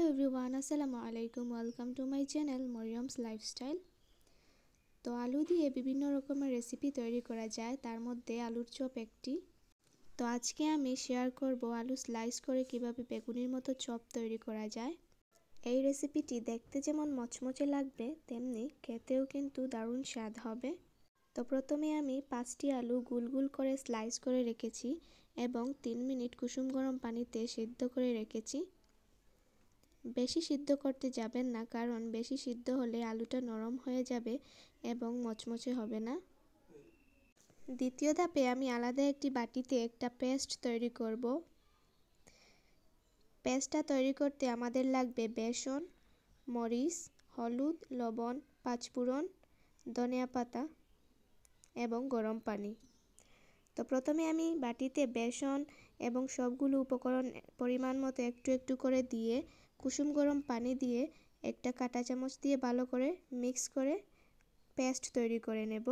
Everyone, আসসালামু আলাইকুম। Welcome to my channel Maryam's lifestyle. তো আলু দিয়ে বিভিন্ন রকমের রেসিপি তৈরি করা যায়, তার মধ্যে আলুর চপ একটি। তো আজকে আমি শেয়ার করব আলু স্লাইস করে কিভাবে বেগুনির মতো চপ তৈরি করা যায়। এই রেসিপিটি দেখতে যেমন মচমচে লাগবে, তেমনি খেতেও কিন্তু দারুণ স্বাদ হবে। তো প্রথমে আমি 5টি আলু গুল গুল করে স্লাইস করে রেখেছি এবং 3 মিনিট কুসুম গরম পানিতে সিদ্ধ করে রেখেছি। বেশি সিদ্ধ করতে যাবেন না, কারণ বেশি সিদ্ধ হলে আলুটা নরম হয়ে যাবে এবং মচমচে হবে না। দ্বিতীয় ধাপে আমি আলাদা একটি বাটিতে একটা পেস্ট তৈরি করব। পেস্টটা তৈরি করতে আমাদের লাগবে বেসন, মরিচ, হলুদ, লবণ, পাঁচফোড়ন, ধনিয়া পাতা এবং গরম পানি। তো প্রথমে আমি বাটিতে বেসন এবং সবগুলো উপকরণ পরিমাণ মতো একটু একটু করে দিয়ে কুসুম গরম পানি দিয়ে একটা কাঁটা চামচ দিয়ে ভালো করে মিক্স করে পেস্ট তৈরি করে নেব।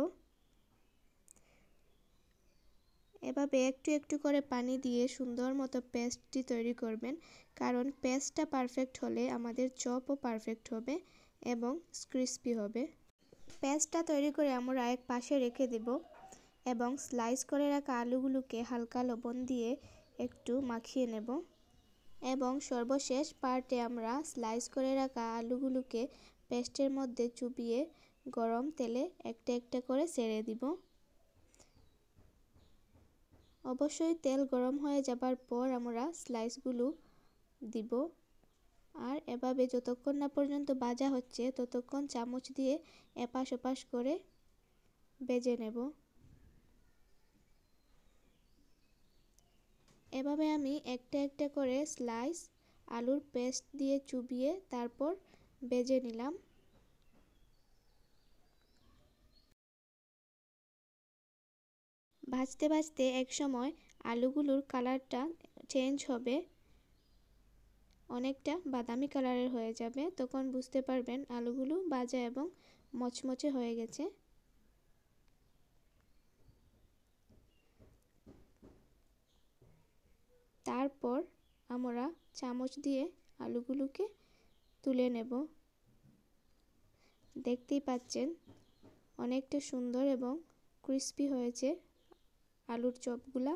এভাবে একটু একটু করে পানি দিয়ে সুন্দর মতো পেস্টটি তৈরি করবেন, কারণ পেস্টটা পারফেক্ট হলে আমাদের চপও পারফেক্ট হবে এবং ক্রিস্পি হবে। পেস্টটা তৈরি করে আমরা এক পাশে রেখে দেব এবং স্লাইস করে রাখা আলুগুলোকে হালকা লবণ দিয়ে একটু মাখিয়ে নেব এবং সর্বশেষ পার্টে আমরা স্লাইস করে রাখা আলুগুলোকে পেস্টের মধ্যে চুবিয়ে গরম তেলে একটা একটা করে ছেড়ে দিব। অবশ্যই তেল গরম হয়ে যাবার পর আমরা স্লাইসগুলো দিব, আর এভাবে যতক্ষণ না পর্যন্ত ভাজা হচ্ছে ততক্ষণ চামচ দিয়ে এপাশ ওপাশ করে ভেজে নেব। এভাবে আমি একটা একটা করে স্লাইস আলুর পেস্ট দিয়ে চুবিয়ে তারপর ভেজে নিলাম। ভাজতে ভাজতে এক সময় আলুগুলোর কালারটা চেঞ্জ হবে, অনেকটা বাদামি কালারের হয়ে যাবে। তখন বুঝতে পারবেন আলুগুলো ভাজা এবং মচমচে হয়ে গেছে। তারপর আমরা চামচ দিয়ে আলুগুলোকে তুলে নেব। দেখতেই পাচ্ছেন অনেকটা সুন্দর এবং ক্রিস্পি হয়েছে আলুর চপগুলা,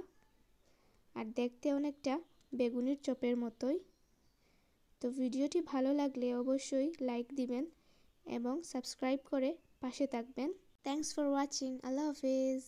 আর দেখতে অনেকটা বেগুনির চপের মতোই। তো ভিডিওটি ভালো লাগলে অবশ্যই লাইক দিবেন এবং সাবস্ক্রাইব করে পাশে থাকবেন। Thanks for watching. আল্লাহ হাফেজ।